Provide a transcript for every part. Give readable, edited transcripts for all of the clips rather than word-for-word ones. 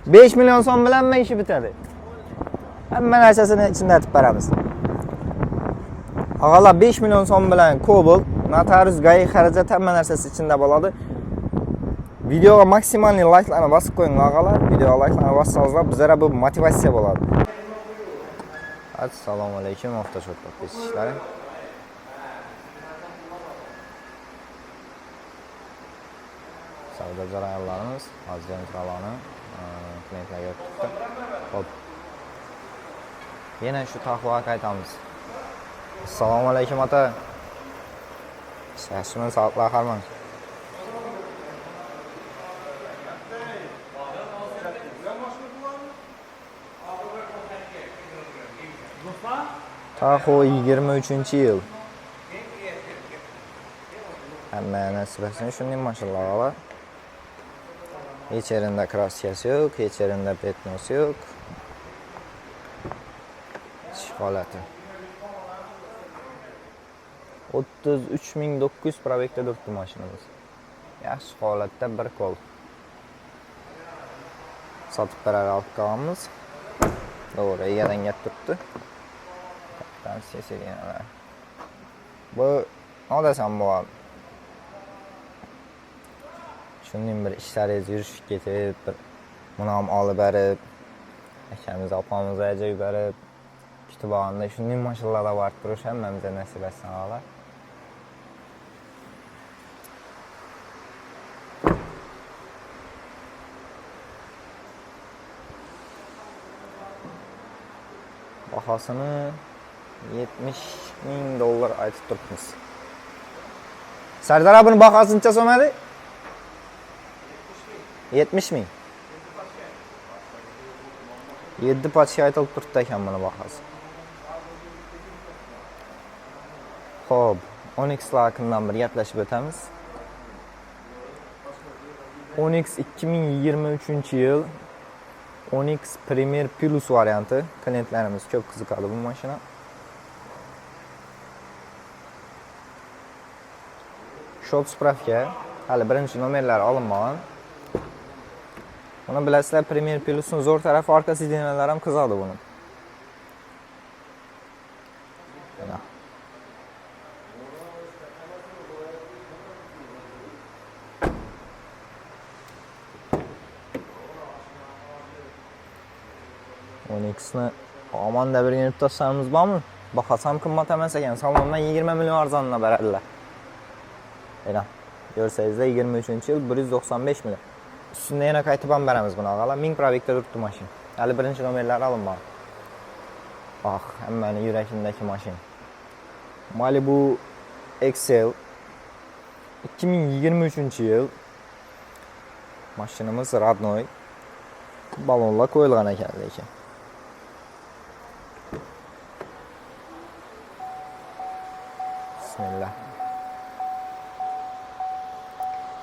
5 milyon so'm bilan nima ishi bitadi? Hamma narsasini ichida aytib beramiz. Og'alar 5 milyon so'm bilan Cobalt, notarius, gai xarajat hamma narsasi ichida bo'ladi. Videoga maksimalniy like'larni bosib qo'ying og'alar. Videoga like'larni bossangiz bizga bu motivatsiya bo'ladi. Assalomu alaykum, avtoshop ishlari. Savdo jarayonlarimiz hozir introlani klientlarga o'tdi. Xo'p. Yana shu taqvoga qaytamiz. Assalomu alaykum ota. Yaxshimi, sog'liklar qarmang. Taxo 23-yil. Hamma nasibasini shunday mashallah. Hech yerinde kraskasi yo'q, hech yerinde petnosi yo'q. Ish holati. 33.900 probekda turibdi mashinamiz. Yaxshi holatda bir kol. Sotib berar olib qolamiz. To'g'ri, egadan gap turibdi. Bu nima desam bo'ladi? Shundan bir ishlaringiz yurishib ketib, bir buni ham olib berib, akamiz, opamiz ajib berib, kutib olganda shunday mashinalarda borib turish hammamizga nasib etsin og'alar. Bahosini $70.000 aytib turibmiz. Sardar abini bahosini so'madi? 70.000. 7 pochka aytilib turibdi ekan buni bahosi. Xo'p, Onyx haqidan bir gaplashib o'tamiz. Onyx 2023-yil Onyx Premier Plus varianti. Klientlarimiz ko'p qiziqadi bu mashina. Shop spravka hali birinchi nomerlari olinmagan. Buni bilasizlar, Premier Plus'un zo'r tarafi orqa sidinalar ham qizadi buni. Mana. Onyx'ni omonda bir yurib tashlamiz bormi? Bahos ham qimmat emas ekan. Salondan 20 million arzonla beradilar. Mana. Ko'rsangizlar 23-yil 195 million. Üstünde yana qaytib ham beramiz buni og'alar. 1000 probekda turibdi mashina. Hali birinchi nomerlari olinmadi. Ah, hammaning yurakindagi mashina. Malibu XL 2023-yil. Mashinamiz radnoy. Balonlar qo'yilgan ekan lekin. Bismillah.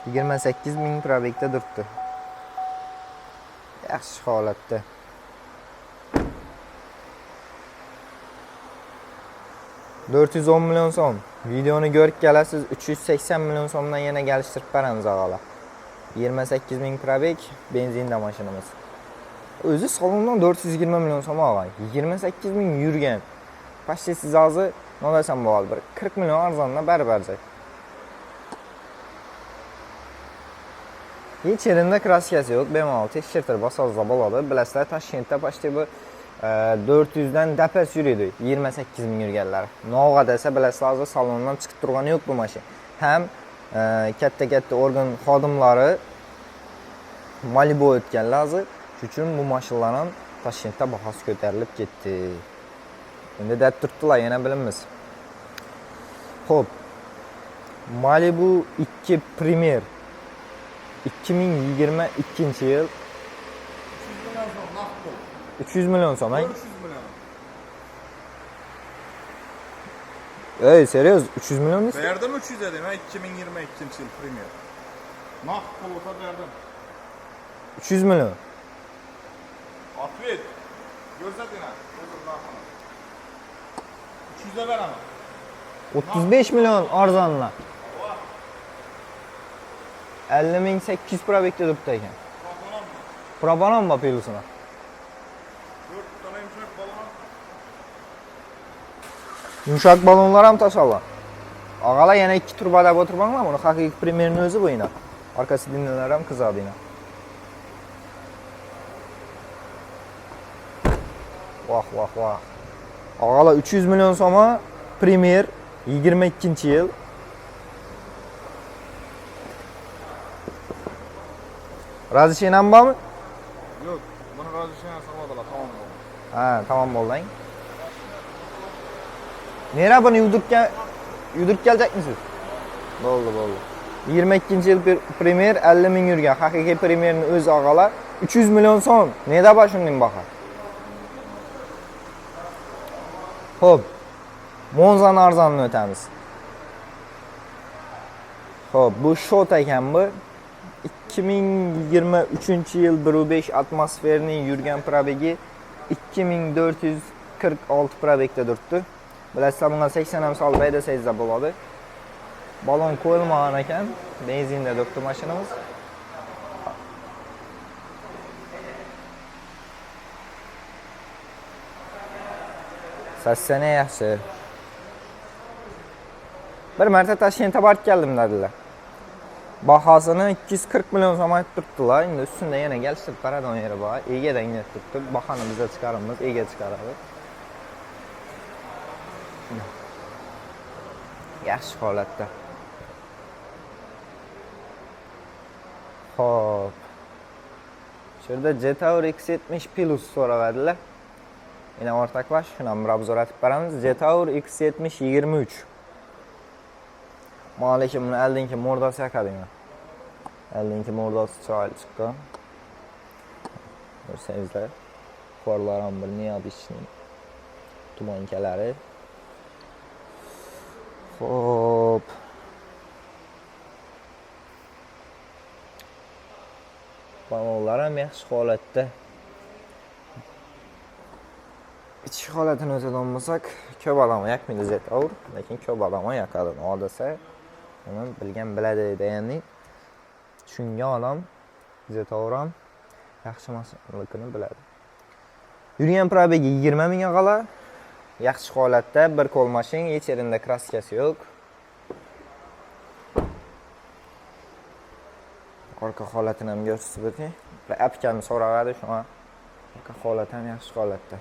28.000 probekda turibdi. Yaxshi holatda. $410 million so'm. Videoni ko'rib kelasiz, 380 million so'mdan yana gelishtirib beramiz og'alar. 28.000 probek benzinda mashinamiz. O'zi salondan 420 million so'm olgan. 28.000 yurgan. Pashti siz hozir nima desam bo'ladi, bir 40 million arzondan baribir. Hech yerinde kraskasi yo'q, bemalol tekshirtirib bosangiz bo'ladi. Bilasizlar, Toshkentda pashti bu 400 dan dapas yuradi, 28.000 yurganlar. Novga desa bilasizlar, hozir salondan chiqib turgani yo'q bu mashina. Ham katta organ xodimlari Malibu o'tganlar hozir, shuning uchun bu mashinalar ham Toshkentda bahosi ko'tarilib ketdi. Endi deb turibdilar, yana bilamiz. Xo'p. Malibu 2 Premier 2022-yil 300 million so'm. 400 million. Ey, seriyoz 300 million mi? Verdim 300 dedim ha, 2022-yil Premier. Naqd pul olsa verdim. 300 million. Atvet. Ko'rsating ha. 300 da beraman. 35 million arzonla. 50.800 probekda turibdi ekan. Probanon mu pilusuna? 4 tane yumuşak balon. Yumuşak balonlar ham taşala. Ağalar yana 2 turba deb o'tirmanglar, buni haqiqiy primerni o'zi bu ina. Arkasi dinlar ham qizadi ina. Vah vah vah. Ağalar 300 milyon so'ma Premier 22-yil. Razishiyan bormi? Yo'q, buni razishiyan saqladilar, tamom bo'ldi. Ha, tamam bo'ldi. Nera buni yudirib keljakmisiz? Bo'ldi. 22-yil Premier 50 ming yurgan. Haqiqiy Premierni o'z og'alar 300 milyon so'm. Neda bor shundan baqa? Xo'p. Monzani arzonini o'tamiz. Xo'p, bu shot ekan bu. 2023-yil 1.5 atmosferning yurgan probegi 2446 probegda turibdi. Bilasizlar, bunga 80 ham solib haydasangiz bo'ladi. Balon qo'yilmagan ekan, benzinda turibdi mashinamiz. Sassana yaxshi. Bir marta Toshkentga borib keldim dedilar. Bahosini 240 million so'm aytib turibdilar. Endi ustida yana kelishib qaradan yeri bor. Egadan net turibdi. Bahoni bizga chiqaramiz, ega chiqaradi. Yaxshi holatda. Xo'p. Şurada Jetour X70 Plus so'rag'adilar. Yana o'rtaklash, shuni ham obzor etib beramiz. Jetour X70 23. Ma'lum buni oldingi mordasi yakadimi? Oldingi mordasi chiroyli chiqqan. Ko'rsangizlar, qorlar ham bir neobishning tumankalari. Xo'p. Balonlar ham yaxshi holatda. İçki holatini o'zida olmasak, ko'p odam yakmaydi Jetour, lekin ko'p odam yakadi. Odasa, uni bilgan biladi deganning. Tushungan odam Jetour ham yaxshi mashinaligini biladi. Yurgan probegi 20 ming og'alar. Yaxshi holatda, bir qo'l mashina, hech yerida kraskasi yo'q. Orqa holatini ham ko'rsatib o'ting. Apkani so'rag'adi shuna. Orqa holati ham yaxshi holatda.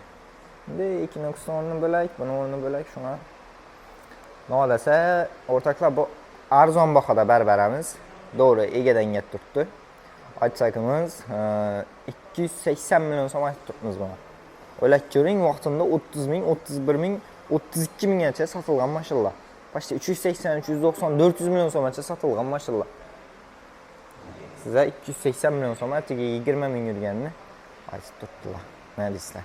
Endi ikkinchi o'rni bo'lak, buni o'rni bo'lak shuna. Nolasa, o'rtaklar bu arzon bahoda beramiz. To'g'ri, egadan yetib turibdi. Aytsakimiz 280 million so'm aytib turibmiz buni. O'ylab ko'ring, vaqtida 30 ming, 31 ming, 32 minggacha sotilgan mashinalar. Başta 380, 390, 400 million so'mgacha sotilgan mashinalar. Sizlar 280 million so'm, atiga 20 ming yurganini aytib turibdilar. Nima deysizlar?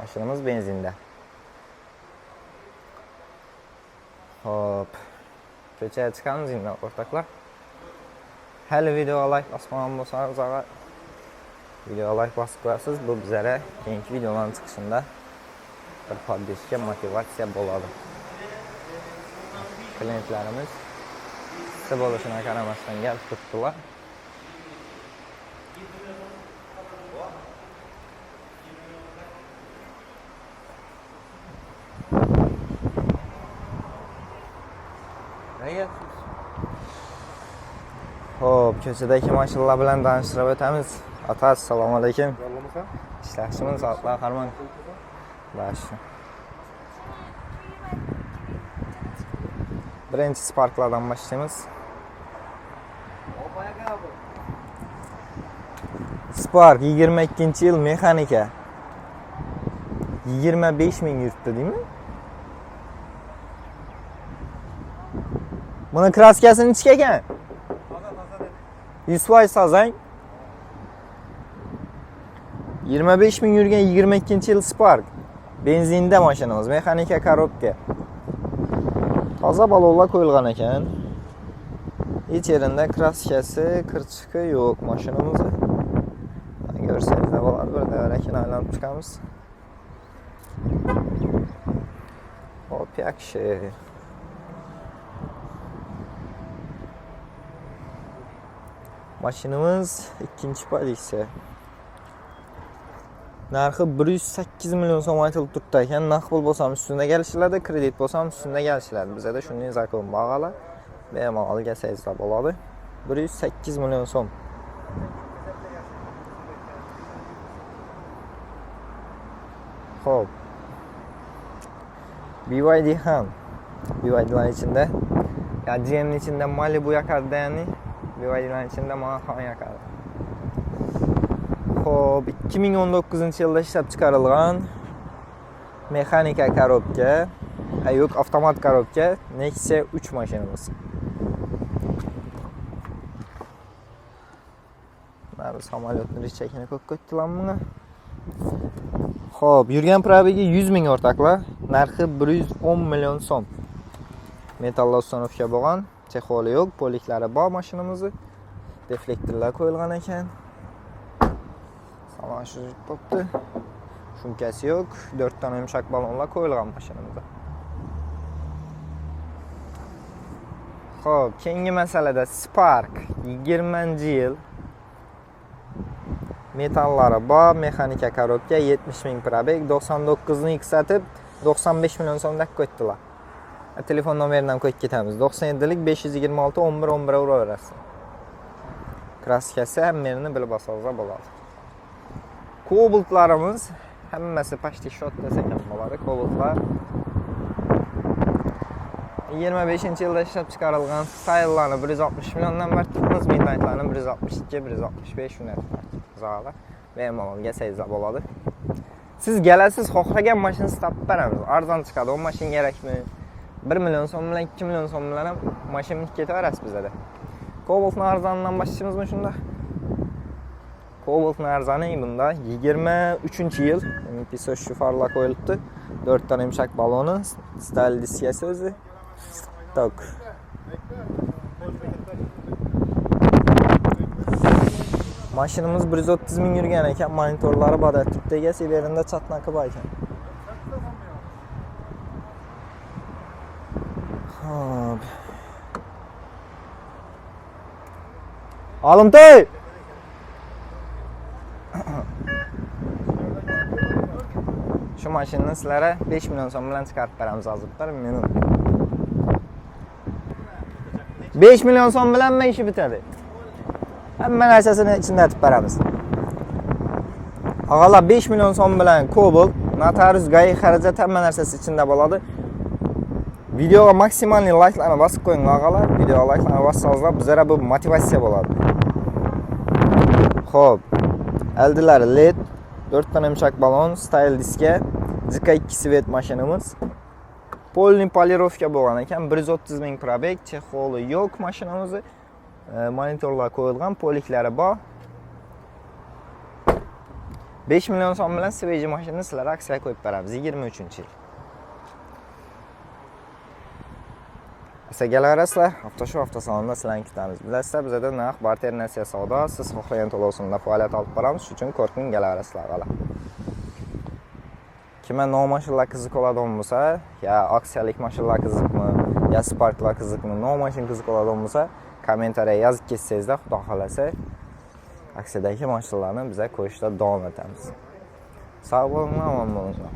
Mashinamiz benzinda. Hop. Ko'chaga chiqamiz endi o'rtoqlar. Hali videoga like bosmagan bo'lsangiz, videoga like bosib qo'yasiz. Bu bizlarga keyingi videolarning chiqishida bir podpishga motivatsiya bo'ladi. Klientlarimiz siz bo'lishini qaramasdan kelib turibdilar. Hop, ko'chadagi mashinalar bilan tanishtirib o'tamiz. Ata, assalomu alaykum. Ishlar yaxshimi? Soatlar qarmang. Yaxshi. Birinchi Sparklardan boshlaymiz. Spark 22-yil mexanika. 25 ming yurtdi, deymi? Buni kraskasini ichga ekan. 100% sazang. 25 ming yurgan 22-yil Spark. Benzinda mashinamiz, mexanika korobka. Toza balonlar qo'yilgan ekan. Hech yerida kraskasi, kirchiqi yo'q mashinamizda. Ko'rsangiz bo'ladi, bir davrakan aylanib chiqamiz. Hop, yaxshi. Mashinamiz ikkinchi pozitsiya. Narxi 108 million so'm aytilib turibdi ekan. Naqd pul bo'lsam ustida kelishiladi, kredit bo'lsam ustida kelishiladi. Bizda shunday zakon bag'alar bemalol kelsangiz bo'ladi. 108 million so'm. Xo'p. BYD ham. BYD'lar ichida ya GM'ning ichida Malibu yoqadi, ya'ni BYD'lar ichida Macan yoqadi. Xo'p, 2019-yilda ishlab chiqarilgan mexanika korobka, yo'q, avtomat korobka Nexia 3 mashinamiz. Mana samolyotning ichakini ko'kko'tdilarmi? Xo'p, yurgan probegi 100 ming o'rtoqlar, narxi 110 million so'm. Metal uстановка bo'lgan, chexoli yo'q, poliklari bor mashinamizni. Deflektorlar qo'yilgan ekan. Samolyot bo'pti. Shumkasi yo'q, 4 ta yumshoq balonlar qo'yilgan mashinamizda. Xo'p, keyingi masalada Spark 20-yil metallari bor, mexanika korobka, 70 ming probeg, 99 ni satib 95 million so'mda qo'ydilar. Telefon nomeridan qo'yib ketamiz. 97lik 526 11 euro berasiz. Kraskasi hammasini bilib olsangiz bo'ladi. Kobaltlarimiz hammasi pashti shot desek ham bo'ladi. Kobaltlar 25-yilda ishlab chiqarilgan style'larni 160 milliondan bartimiz, midnight'larni 162, 165 shunday zo'rlar. Bemalol kelsangiz bo'ladi. Siz kelasiz, xohlagan mashinani topib beramiz. Arzon chiqadi, o mashina kerakmi? 1 million so'm bilan 2 million so'm bilan ham mashinani ketaverasiz bizda. Kobaltning arzonidan boshlayapmizmi shunda? Kobaltning arzoni bunda 23-yil, pisoshli farlar qo'yilibdi. 4 ta yumshoq baloni, style diskasi o'zi. Tak. Mashinamiz 130 ming yurgan ekan, monitorlari bor, tipdagi severinde chatnaqi bor ekan. Hop. Olimtoy! Shu mashinani sizlarga 5 million so'm bilan chiqarib beramiz hozir. 1 minut. 5 million so'm bilan men ishi bitadi. Hamma narsasini ichida aytib beramiz. Og'alar 5 million so'm bilan Cobalt, notarius, GAI xarajat hamma narsasi ichida bo'ladi. Videoga maksimal like'larni bosib qo'ying og'alar. Videoga like'larni bossangiz bizga bu motivatsiya bo'ladi. Xo'p. Aldilari LED, 4 ta yumshoq balon, style diska, ZK2 svet mashinamiz. Polni polirovka bo'lgan ekan, 130 ming probeg, chexoli yo'q mashinamiz. Monitorlar qo'yilgan, poliklari bor. 5 million so'm bilan sveji mashinani sizlarga aksiyaga qo'yib beramiz 23-yil. Kelaverasizlar, avtoshow avtosalonda sizlarni kutamiz. Bilasizlar, bizda narx barter nasiya savdo, siz xohlagan to'lovsimda faoliyat olib boramiz, shuning uchun ko'rking kelaverasizlar g'ala. Kimga nov mashinalar qiziq oladigan bo'lsa, ya aksiyalik mashinalar qiziqmi, ya Sparklar qiziqmi, nov mashina qiziq oladigan bo'lsa, kommentariya yozib ketsangizlar, xudo xolasa aksiyadagi mashinalarni biz qo'yishda davom etamiz. Sog' bo'linglar, omon bo'linglar.